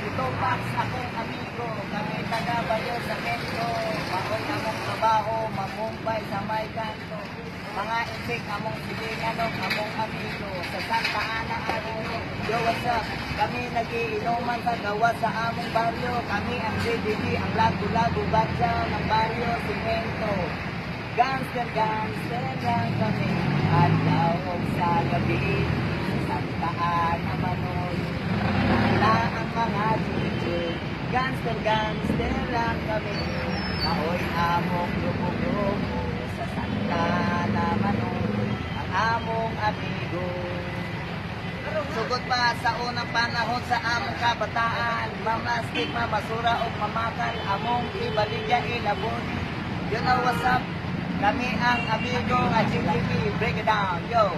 Ito Max, akong amigo, kami taga-Bayo sa Metro, makoy among trabaho, mamumbay sa may kanto. Mga isig among silinganong among amigo, sa Santa Ana Avenue. Yo, what's up? Kami nagiinuman sa gawa sa among baryo, kami ang JDB, ang lago-lago batya ng baryo, Simento. Gangster lang kami, at daog sa gabi, sa Santa Ana Manoy. Wala ang mga chichig, gangster lang kami. Kahoy among grupo-grupo, sa Santa na Manoy, ang among amigo. Sugod pa sa unang panahon sa among kabataan, mamastik, mamasura o mamakal, among ibaligya ilabon. You know what's up? Kami ang amigo at GTV, break it down, yo!